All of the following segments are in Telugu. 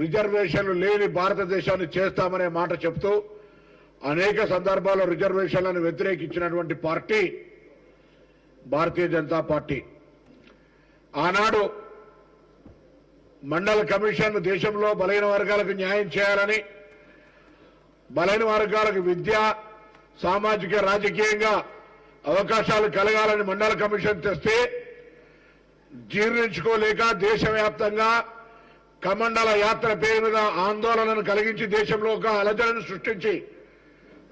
రిజర్వేషన్లు లేని భారతదేశాన్ని చేస్తామనే మాట చెప్తూ అనేక సందర్భాల్లో రిజర్వేషన్లను వ్యతిరేకించినటువంటి పార్టీ భారతీయ జనతా పార్టీ. ఆనాడు మండల కమిషన్ దేశంలో బలహీన వర్గాలకు న్యాయం చేయాలని, బలహీన వర్గాలకు విద్య, సామాజిక రాజకీయంగా అవకాశాలు కలగాలని మండల కమిషన్ తెస్తే జీర్ణించుకోలేక దేశవ్యాప్తంగా కమండల యాత్ర పేరు మీద ఆందోళనను కలిగించి దేశంలో ఒక అలజడిని సృష్టించి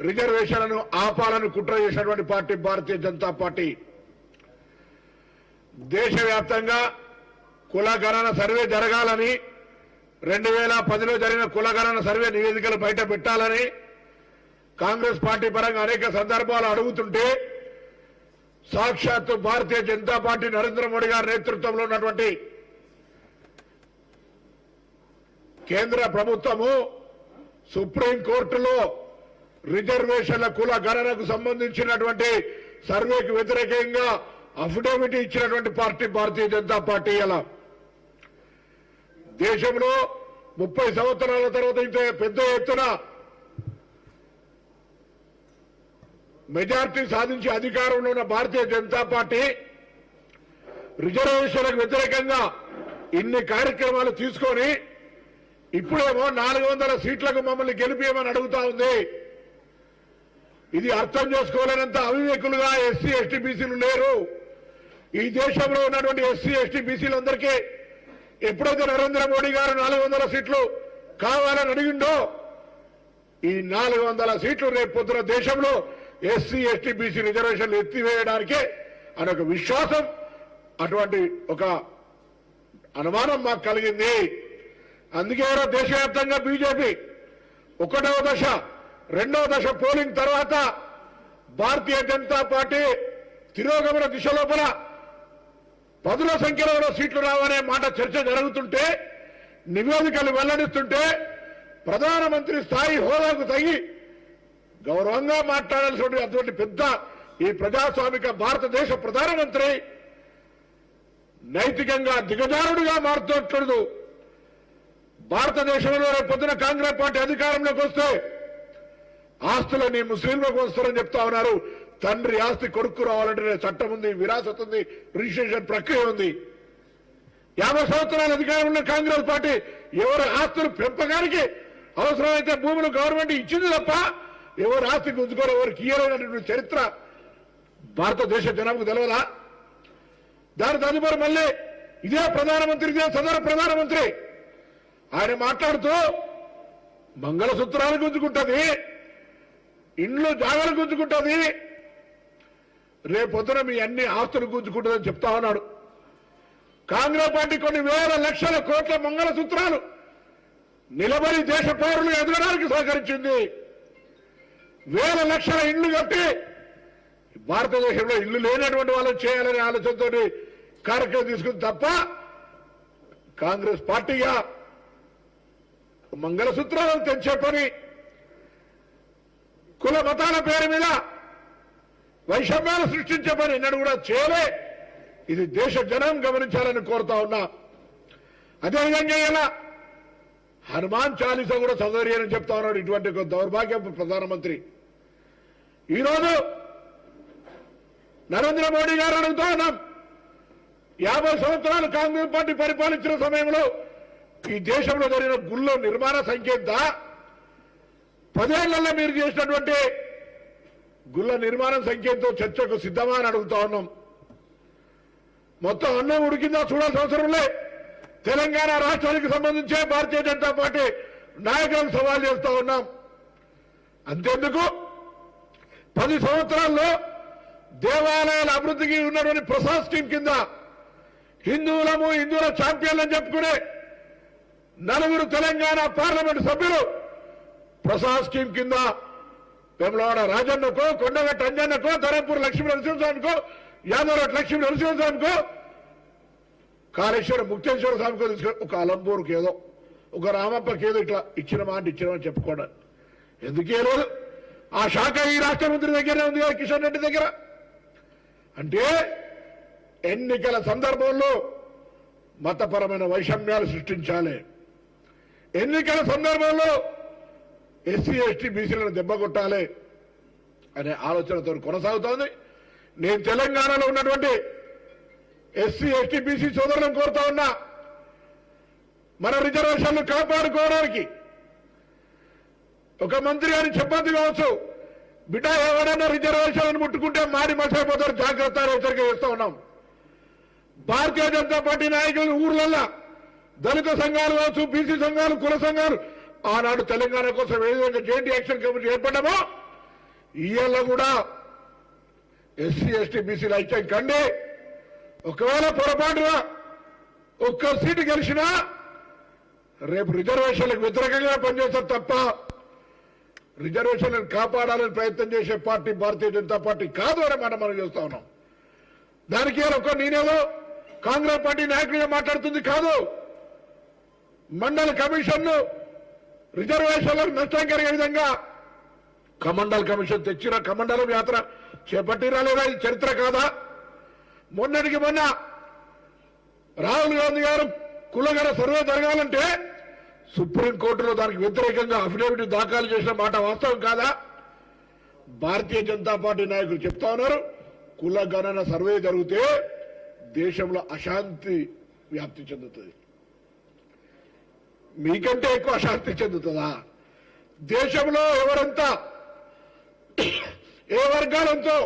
రిజర్వేషన్లను ఆపాలని కుట్ర చేసినటువంటి పార్టీ భారతీయ జనతా పార్టీ. దేశవ్యాప్తంగా కులగణన సర్వే జరగాలని, 2010లో జరిగిన కులగణన సర్వే నివేదికలు బయట పెట్టాలని కాంగ్రెస్ పార్టీ పరంగా అనేక సందర్భాలు అడుగుతుంటే సాక్షాత్తు భారతీయ జనతా పార్టీ నరేంద్ర మోడీ గారి నేతృత్వంలో ఉన్నటువంటి కేంద్ర ప్రభుత్వము సుప్రీంకోర్టులో రిజర్వేషన్ల కుల గణనకు సంబంధించినటువంటి సర్వేకు వ్యతిరేకంగా అఫిడవిట్ ఇచ్చినటువంటి పార్టీ భారతీయ జనతా పార్టీ. అలా దేశంలో 30 సంవత్సరాల తర్వాత ఇంత పెద్ద ఎత్తున మెజార్టీ సాధించి అధికారంలో ఉన్న భారతీయ జనతా పార్టీ రిజర్వేషన్లకు వ్యతిరేకంగా ఇన్ని కార్యక్రమాలు తీసుకొని ఇప్పుడేమో 400 సీట్లకు మమ్మల్ని గెలిపియమని అడుగుతా ఉంది. ఇది అర్థం చేసుకోలేనంత అవివేకులుగా ఎస్సీ ఎస్టీ బీసీలు లేరు. ఈ దేశంలో ఉన్నటువంటి ఎస్సీ ఎస్టీ బీసీలందరికీ ఎప్పుడైతే నరేంద్ర మోడీ గారు 400 సీట్లు కావాలని అడిగిండో, ఈ 400 సీట్లు రేపు పొద్దున దేశంలో ఎస్సీ ఎస్టీ బీసీ రిజర్వేషన్లు ఎత్తివేయడానికే అనే ఒక విశ్వాసం, అటువంటి ఒక అనుమానం మాకు కలిగింది. అందుకే దేశవ్యాప్తంగా బీజేపీ 1వ దశ 2వ దశ పోలింగ్ తర్వాత భారతీయ జనతా పార్టీ తిరోగమన దిశ లోపల 10ల సంఖ్యలో సీట్లు రావనే మాట చర్చ జరుగుతుంటే, నివేదికలు వెల్లడిస్తుంటే ప్రధానమంత్రి స్థాయి హోదాకు తగి గౌరవంగా మాట్లాడాల్సిన అటువంటి పెద్ద ఈ ప్రజాస్వామిక భారతదేశ ప్రధానమంత్రి నైతికంగా దిగజారుడుగా మారుతున్నట్లేదు. భారతదేశంలో రేపు పొద్దున కాంగ్రెస్ పార్టీ అధికారంలోకి వస్తే ఆస్తులన్నీ ముస్లింలకు వస్తారని చెప్తా ఉన్నారు. తండ్రి ఆస్తి కొడుకు రావాలంటే చట్టం ఉంది, విరాసత్ ఉంది, రిజిస్ట్రేషన్ ప్రక్రియ ఉంది. 50 సంవత్సరాల అధికారంలో కాంగ్రెస్ పార్టీ ఎవరి ఆస్తులు పెంపకానికి అవసరమైతే భూములు గవర్నమెంట్ ఇచ్చింది తప్ప ఎవరు ఆస్తి గుంజుకోరు, ఎవరికి ఇయ్యలేనటువంటి చరిత్ర భారతదేశ జనానికి తెలియదా? దాని తదుపరి మళ్ళీ ఇదే ప్రధానమంత్రి, ఇదే సదరు ప్రధానమంత్రి ఆయన మాట్లాడుతూ మంగళసూత్రాలు గుంజుకుంటుంది, ఇండ్లు జాగాలు గుంజుకుంటుంది, రేపొద్దున మీ అన్ని ఆస్తులు గుంజుకుంటుందని చెప్తా ఉన్నాడు. కాంగ్రెస్ పార్టీ కొన్ని వేల లక్షల కోట్ల మంగళసూత్రాలు నిలబడి దేశ పౌరులు ఎదగడానికి సహకరించింది. వేల లక్షల ఇండ్లు కట్టి భారతదేశంలో ఇల్లు లేనటువంటి వాళ్ళని చేయాలనే ఆలోచనతో కార్యక్రమం తీసుకుంది తప్ప కాంగ్రెస్ పార్టీగా మంగళసూత్రాలను తెంచే పని, కుల మతాల పేరు మీద వైషమ్యాలు సృష్టించే పని ఎన్నడూ కూడా చేయలే. ఇది దేశ జనం గమనించాలని కోరుతా ఉన్నా. అదేవిధంగా ఇలా హనుమాన్ చాలీసా కూడా చదవరి అని చెప్తా ఉన్నాడు ఇటువంటి ఒక దౌర్భాగ్యపు ప్రధానమంత్రి. ఈరోజు నరేంద్ర మోడీ గారు అడుగుతా ఉన్నాం, 50 సంవత్సరాలు కాంగ్రెస్ పార్టీ పరిపాలించిన సమయంలో ఈ దేశంలో జరిగిన గుళ్ళ నిర్మాణ సంఖ్య ఎంత? 10 ఏళ్లలో మీరు చేసినటువంటి గుళ్ళ నిర్మాణం సంఖ్యతో చర్చకు సిద్ధమా అని అడుగుతా ఉన్నాం. మొత్తం అన్నం ఉడికిందా చూడాల్సిన అవసరం లే. తెలంగాణ రాష్ట్రానికి సంబంధించే భారతీయ జనతా పార్టీ నాయకులకు సవాల్ చేస్తా ఉన్నాం. అంతేందుకు 10 సంవత్సరాల్లో దేవాలయాల అభివృద్ధికి ఉన్నటువంటి ప్రసాద్ స్కీమ్ కింద హిందువుల ఛాంపియన్లని చెప్పుకునే 4 తెలంగాణ పార్లమెంటు సభ్యులు ప్రసాద్ స్కీమ్ కింద వేములవాడ రాజన్నకో, కొండగట్టు అంజన్నకో, ధరంపూర్ లక్ష్మీ నరసింహస్వామికో, యాదవరట్ లక్ష్మీ నరసింహస్వామికో, కాళేశ్వరం ముక్తేశ్వర స్వామికో తీసుకొని ఒక అలంపూర్కి ఏదో, ఒక రామప్పకి ఏదో ఇట్లా ఇచ్చినమని చెప్పుకోవడం ఎందుకే లేదు. ఆ శాఖ ఈ రాష్ట్ర మంత్రి దగ్గరే ఉంది కదా, కిషన్ రెడ్డి దగ్గర. అంటే ఎన్నికల సందర్భంలో మతపరమైన వైషమ్యాలు సృష్టించాలి. ఎన్నికల సందర్భంలో ఎస్సీ ఎస్టీ బీసీలను దెబ్బ కొట్టాలి అనే ఆలోచనతో కొనసాగుతోంది. నేను తెలంగాణలో ఉన్నటువంటి ఎస్సీ ఎస్టీ బీసీ సోదరులను కోరుతా ఉన్నా, మన రిజర్వేషన్లు కాపాడుకోవడానికి ఒక మంత్రి గారి చెప్పద్దు కావచ్చు, బిడ్డ ఎవరైనా రిజర్వేషన్లను ముట్టుకుంటే మాడి మసైపోతారు, జాగ్రత్త హెచ్చరిక చేస్తూ ఉన్నాం. భారతీయ జనతా పార్టీ నాయకులు ఊర్లల్లో దళిత సంఘాలు కావచ్చు, బీసీ సంఘాలు, కుల సంఘాలు ఆనాడు తెలంగాణ కోసం ఏ విధంగా జాయింట్ యాక్షన్ కమిటీ ఏర్పడ్డామో ఇవాళ కూడా ఎస్సీ ఎస్టీ బీసీలు ఐక్యం కండి. ఒకవేళ పొరపాటుగా ఒక్క సీటు గెలిచినా రేపు రిజర్వేషన్లకు వ్యతిరేకంగా పనిచేస్తారు తప్ప రిజర్వేషన్లను కాపాడాలని ప్రయత్నం చేసే పార్టీ భారతీయ జనతా పార్టీ కాదు అనే మాట మనం చూస్తా ఉన్నాం. దానికి ఒక్క నేనేదో కాంగ్రెస్ పార్టీ నాయకులుగా మాట్లాడుతుంది కాదు. మండల కమిషన్ రిజర్వేషన్లకు నష్టం కలిగే విధంగా కమండల్ కమిషన్ తెచ్చిరా, కమండలం యాత్ర చేపట్టిరా లేదా, ఇది చరిత్ర కాదా? మొన్నటికి మొన్న రాహుల్ గాంధీ గారు కులగడ సర్వే జరగాలంటే సుప్రీంకోర్టులో దానికి వ్యతిరేకంగా అఫిడవిట్ దాఖలు చేసిన మాట వాస్తవం కాదా? భారతీయ జనతా పార్టీ నాయకులు చెప్తా ఉన్నారు, కుల గణన సర్వే జరిగితే దేశంలో అశాంతి వ్యాప్తి చెందుతుంది. మీకంటే ఎక్కువ అశాంతి చెందుతుందా? దేశంలో ఎవరంతా ఏ వర్గాలంతో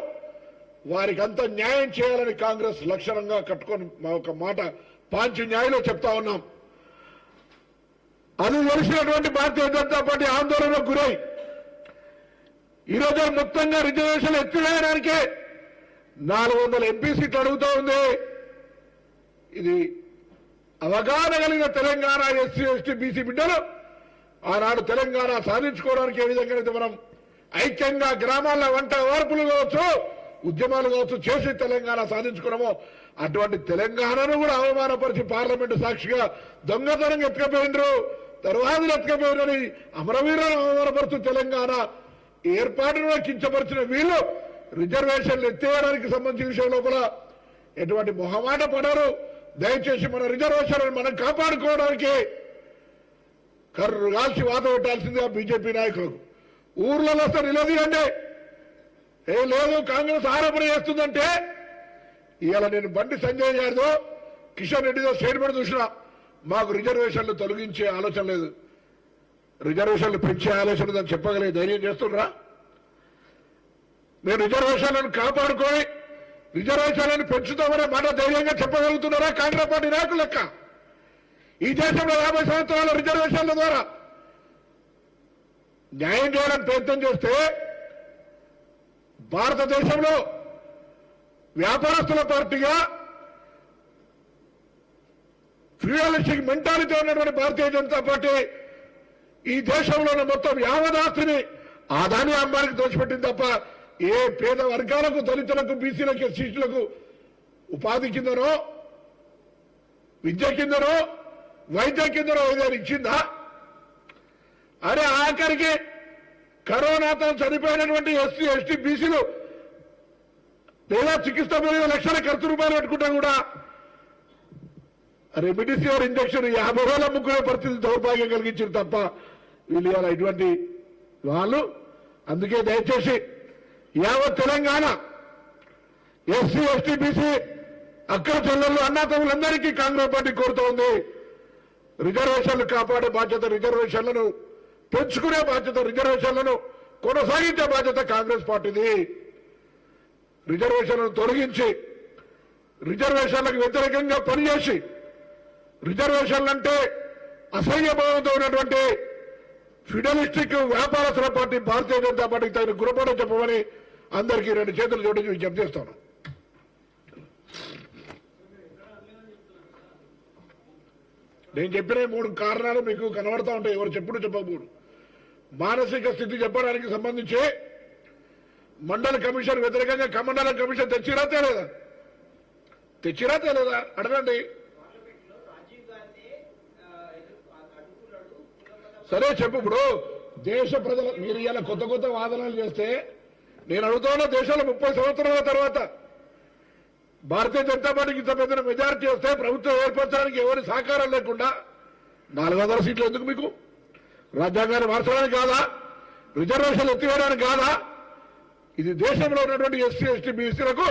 వారికి అంత న్యాయం చేయాలని కాంగ్రెస్ లక్షణంగా కట్టుకొని మా ఒక మాట పాంచి న్యాయంలో చెప్తా ఉన్నాం. అది తెలిసినటువంటి భారతీయ జనతా పార్టీ ఆందోళనకు గురై ఈరోజు మొత్తంగా రిజర్వేషన్ ఎత్తివేయడానికే 400 ఎంపీ సీట్లు అడుగుతూ ఉంది. ఇది అవగాహన కలిగిన తెలంగాణ ఎస్సీ ఎస్టీ బీసీ బిడ్డలు ఆనాడు తెలంగాణ సాధించుకోవడానికి ఏ విధంగా మనం ఐక్యంగా గ్రామాల్లో వంట ఓర్పులు కావచ్చు, ఉద్యమాలు కావచ్చు చేసి తెలంగాణ సాధించుకున్నామో అటువంటి తెలంగాణను కూడా అవమానపరిచి పార్లమెంటు సాక్షిగా దొంగతనంగా ఎత్తుకపోయినరు, తరువాతులు ఎత్తుకపోయినని అమరవీరులను అవమానపరుచు తెలంగాణ ఏర్పాటును కించపరిచిన వీళ్ళు రిజర్వేషన్లు ఎత్తేయడానికి సంబంధించిన విషయం లోపల ఎటువంటి మొహమాట పడరు. దయచేసి మన రిజర్వేషన్లను మనం కాపాడుకోవడానికి కర్రు కాల్చి వాత పెట్టాల్సిందిగా బీజేపీ నాయకులకు ఊర్లలో వస్తే నిలదీయండి. ఏ లేదు కాంగ్రెస్ ఆరోపణ చేస్తుందంటే ఇవాళ నేను బండి సంజయ్ గారితో కిషన్ రెడ్డితో స్టేట్మెంట్ చూసినా మాకు రిజర్వేషన్లు తొలగించే ఆలోచన లేదు, రిజర్వేషన్లు పెంచే ఆలోచన ఉందని చెప్పగలిగే ధైర్యం చేస్తుండ్రా? మేము రిజర్వేషన్లను కాపాడుకొని రిజర్వేషన్లను పెంచుతామనే మాట ధైర్యంగా చెప్పగలుగుతున్నారా కాంగ్రెస్ పార్టీ నాయకులు లెక్క? ఈ దేశంలో 50 సంవత్సరాల రిజర్వేషన్ల ద్వారా న్యాయం చేయడానికి ప్రయత్నం చేస్తే భారతదేశంలో వ్యాపారస్తుల పార్టీగా ఫ్యూడలిస్టిక్ మెంటాలిటీ ఉన్నటువంటి భారతీయ జనతా పార్టీ ఈ దేశంలోని మొత్తం యావదాస్తిని ఆదాని అంబానికి దోచిపెట్టింది తప్ప ఏ పేద వర్గాలకు, దళితులకు, బీసీలకు, ఎస్సీలకు ఉపాధి కిందనో, విద్య కిందనో, వైద్యం కిందనో ఏదైనా ఇచ్చిందా? అరే ఆఖరికి కరోనాతో చనిపోయినటువంటి ఎస్సీ ఎస్టీ బీసీలు లేదా చికిత్స 10 లక్షల ఖర్చు రూపాయలు పెట్టుకుంటా కూడా రెమిడిసివిర్ ఇంజక్షన్ 50 వేలు అమ్ముకునే పరిస్థితి దౌర్భాగ్యం కలిగించారు తప్ప వీళ్ళు ఇవాళ ఇటువంటి వాళ్ళు. అందుకే దయచేసి యావత్ తెలంగాణ ఎస్సీ ఎస్టీ బీసీ అక్క చెల్లెళ్ళు అన్నాతమ్ములందరికీ కాంగ్రెస్ పార్టీ కోరుతూ ఉంది, రిజర్వేషన్లు కాపాడే బాధ్యత, రిజర్వేషన్లను పెంచుకునే బాధ్యత, రిజర్వేషన్లను కొనసాగించే బాధ్యత కాంగ్రెస్ పార్టీది. రిజర్వేషన్లను తొలగించి రిజర్వేషన్లకు వ్యతిరేకంగా పనిచేసి రిజర్వేషన్లంటే అసహ్యభావంతో ఉన్నటువంటి ఫిడలిస్టిక్ వ్యాపారస్తుల పార్టీ భారతీయ జనతా పార్టీకి తగిన గుణపాఠం చెప్పమని అందరికీ 2 చేతులు జోడించి విజ్ఞప్తి చేస్తాను. నేను చెప్పిన 3 కారణాలు మీకు కనబడతా ఉంటాయి, ఎవరు చెప్పుడు చెప్పకూడదు. మానసిక స్థితి చెప్పడానికి సంబంధించి మండల కమిషన్ వ్యతిరేకంగా కమండల కమిషన్ తెచ్చిరా తేలేదా? తెచ్చిరా తేలేదా అడగండి. సరే చెప్పు. ఇప్పుడు దేశ ప్రజల మీరు ఇలా కొత్త కొత్త వాదనలు చేస్తే నేను అడుగుతున్నా, దేశంలో 30 సంవత్సరాల తర్వాత భారతీయ జనతా పార్టీకి ఇంత పెద్ద మెజారిటీ వస్తే ప్రభుత్వం ఏర్పరచడానికి ఎవరి సహకారం లేకుండా 400 సీట్లు ఎందుకు మీకు? రాజ్యాంగాన్ని మార్చడానికి కాదా? రిజర్వేషన్లు ఎత్తివేయడానికి కాదా? ఇది దేశంలో ఉన్నటువంటి ఎస్సీ ఎస్టీ బీసీలకు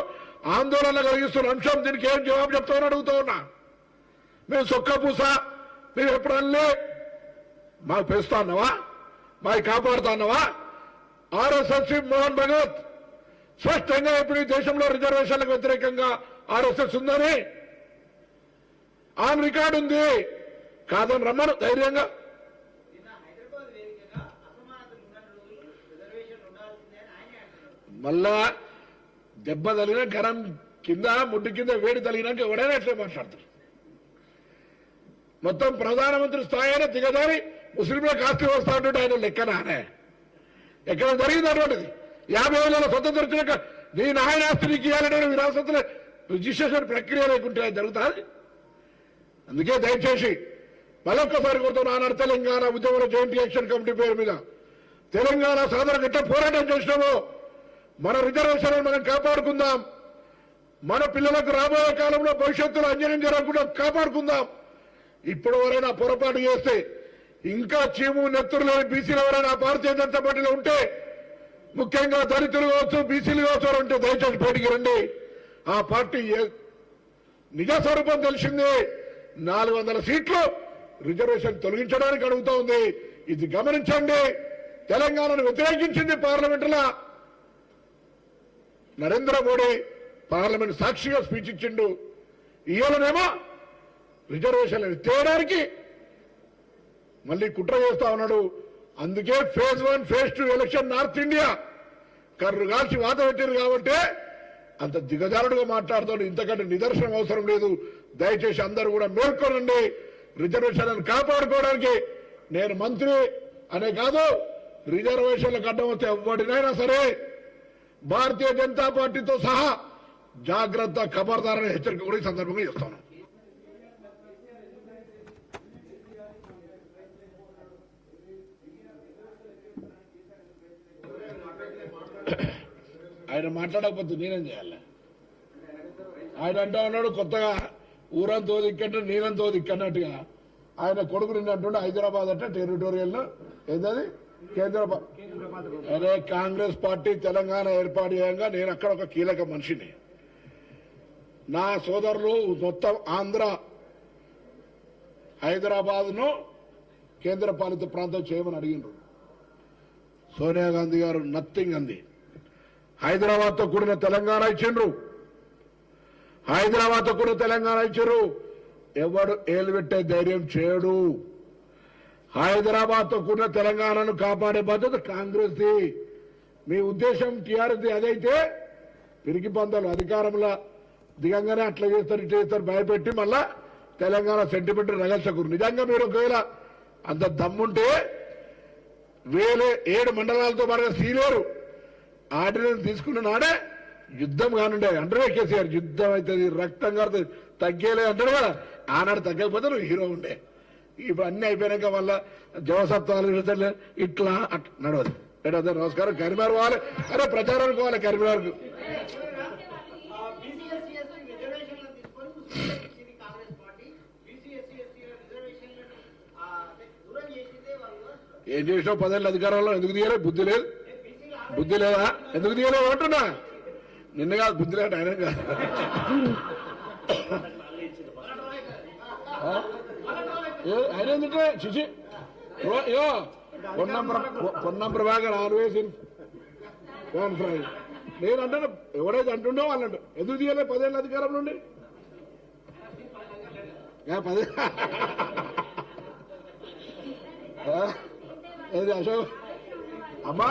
ఆందోళన కలిగిస్తున్న అంశం. దీనికి ఏం జవాబు చెప్తామని అడుగుతా ఉన్నా. మేము సొక్కపూస మేము ఎప్పుడల్లే మాకు పెంచుతా అన్నావా? మాకు కాపాడుతా అన్నావా? ఆర్ఎస్ఎస్ మోహన్ భగవత్ స్పష్టంగా ఇప్పుడు ఈ దేశంలో రిజర్వేషన్లకు వ్యతిరేకంగా ఆర్ఎస్ఎస్ ఉందని ఆన్ రికార్డు ఉంది. కాదని రమ్మను ధైర్యంగా. మళ్ళా దెబ్బ తగిలిన గరం కింద ముడ్డు కింద వేడి తగిలినాక ఎవడైనా ఎట్లే మాట్లాడతారు. మొత్తం ప్రధానమంత్రి స్థాయి అయినా దిగజారి ముస్లింలకు ఆస్తి వస్తా ఉంటుంటే ఆయన లెక్కనానే ఎక్కడ జరిగింది అటువంటిది. 50,000 స్వతంత్రం వచ్చినాక నీ నాయన ఆస్తి నీకు ఇవ్వాలంటే విరాసత్తుల రిజిస్ట్రేషన్ ప్రక్రియ లేకుంటే జరుగుతుంది. అందుకే దయచేసి మరొక్కసారి కోరుతున్నా, ఆనాడు తెలంగాణ ఉద్యమంలో జాయింట్ యాక్షన్ కమిటీ పేరు మీద తెలంగాణ సాధన గట్ట పోరాటం చేసినామో మన రిజర్వేషన్ మనం కాపాడుకుందాం. మన పిల్లలకు రాబోయే కాలంలో భవిష్యత్తులో అన్యాయం జరగకుండా కాపాడుకుందాం. ఇప్పుడు ఎవరైనా పొరపాటు చేస్తే ఇంకా చీము నెత్తురు లేని బీసీలు ఎవరైనా భారతీయ జనతా పార్టీలో ఉంటే, ముఖ్యంగా దళితులు కావచ్చు బీసీలు కావచ్చు ఉంటే దయచేసి బయటికి రండి. ఆ పార్టీ నిజ స్వరూపం తెలిసింది. 400 సీట్లు రిజర్వేషన్ తొలగించడానికి అడుగుతా ఉంది. ఇది గమనించండి. తెలంగాణను వ్యతిరేకించింది పార్లమెంటులో నరేంద్ర మోడీ. పార్లమెంట్ సాక్షిగా స్పీచ్ ఇచ్చిండు. ఇవాళనేమో రిజర్వేషన్లను తేయడానికి మళ్ళీ కుట్ర చేస్తా ఉన్నాడు. అందుకే phase 1 phase 2 election North India కర్రు కాల్చి వాత పెట్టారు కాబట్టి అంత దిగజారుడుగా మాట్లాడుతాడు. ఇంతకంటే నిదర్శనం అవసరం లేదు. దయచేసి అందరూ కూడా మేల్కొనండి. రిజర్వేషన్లను కాపాడుకోవడానికి నేను మంత్రి అనే కాదు, రిజర్వేషన్లకు అడ్డం వస్తే ఎవరినైనా సరే భారతీయ జనతా పార్టీతో సహా జాగ్రత్త ఖబర్దారని హెచ్చరిక కూడా ఈ సందర్భంగా చేస్తాను. ఆయన మాట్లాడకపోతే నేనేం చేయాలి? ఆయన అంటా ఉన్నాడు కొత్తగా ఊరంతో దిక్కంటే నీరంతో దిక్కన్నట్టుగా. ఆయన కొడుకు నిన్న అంటుండే హైదరాబాద్ అంటే టెరిటోరియల్ ఏంటది కేంద్ర. అదే కాంగ్రెస్ పార్టీ తెలంగాణ ఏర్పాటు చేయంగా నేను అక్కడ ఒక కీలక మనిషిని. నా సోదరులు మొత్తం ఆంధ్ర హైదరాబాద్ ను కేంద్ర పాలిత ప్రాంతం చేయమని అడిగినారు. సోనియా గాంధీ గారు నథింగ్ అంది. హైదరాబాద్ తో కూడిన తెలంగాణ ఇచ్చిండ్రు. హైదరాబాద్ తో కూడిన తెలంగాణ ఇచ్చారు. ఎవడు ఏలు పెట్టే ధైర్యం చేయడు. హైదరాబాద్ తో కూడిన తెలంగాణను కాపాడే బాధ్యత కాంగ్రెస్ ది. మీ ఉద్దేశం టీఆర్ఎస్ ది అదైతే పిరికి పందాలు అధికారంలో దిగంగానే అట్లా చేస్తారు ఇట్లా చేస్తారు భయపెట్టి మళ్ళా తెలంగాణ సెంటిమెంట్ రగల్చకూరు. నిజంగా మీరు ఒకవేళ అంత దమ్ముంటే 7 మండలాలతో బాగా సీలేరు ఆర్డినెన్స్ తీసుకున్న నాడే యుద్ధం కానుండే. అంటారే కేసీఆర్ యుద్ధం అవుతుంది రక్తం కడుతుంది తగ్గేలే అంటారు కదా. ఆనాడు తగ్గకపోతే నువ్వు హీరో ఉండే. ఇప్పుడు అన్ని అయిపోయినాక వల్ల జవసత్వాలు ఇట్లా నడవదు. నమస్కారం. కరీంనగర్ పోవాలి. అరే ప్రచారానికి పోవాలి కరీంనగర్కు. ఏం చేసినావు 10 ఏళ్ళ అధికారంలో? ఎందుకు తీయలే? బుద్ధి లేదు. బుద్ధి లేదా? ఎందుకు తీయలేవు అంటున్నా. నిన్న కాదు బుద్ధి లేదు ఆయన కాదు. ఆయన ఎందుకంటే చిచి Ponnam Prabhakar always in fan fry. నేను అంటాను ఎవడైతే అంటుండో వాళ్ళంట. ఎందుకు తీయలే 10 ఏళ్ళ అధికారం నుండి? 10 ఏది అశోక్ అమ్మా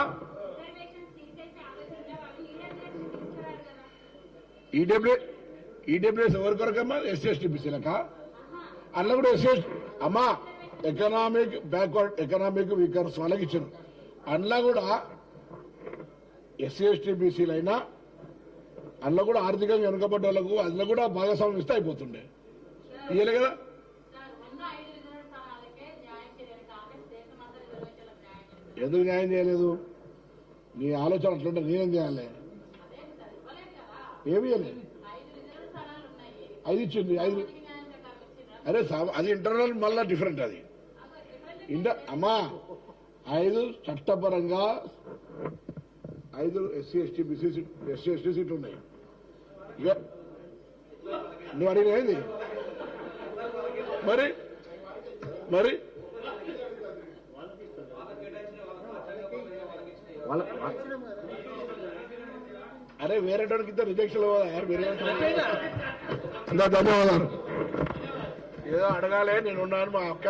ఈడబ్ల్యూఎస్ ఎవరి కొరకమ్మా? ఎస్సీ ఎస్టీ బీసీలక అందులో కూడా ఎస్సీ అమ్మా ఎకనామిక్ బ్యాక్వర్డ్ ఎకనామిక్ వీకర్స్ వాళ్ళకి ఇచ్చారు. అందులో కూడా ఎస్సీ ఎస్టీ బీసీలు అయినా అందులో కూడా ఆర్థికంగా వెనుకబడ్డ వాళ్ళకు అందులో కూడా భాగస్వామ్యం ఇస్తే అయిపోతుండే. ఇయ్యలే కదా. ఎందుకు న్యాయం చేయలేదు? నీ ఆలోచన అట్లుంటే నేనేం చేయాలి? ఏమి చేయలేదు. 5 ఇచ్చింది 5. అరే అది ఇంటర్నల్ మళ్ళా డిఫరెంట్. అది అమ్మా 5 చట్టపరంగా 5 SC ST BC SC ST సీట్లు ఉన్నాయి. ఇక నువ్వు అడిగినది మరి మరి అరే వేరే ఇంత రిజెక్షన్ వేరే ధన్యవాదాలు. ఏదో అడగాలి, నేను ఉన్నాను. మా అక్క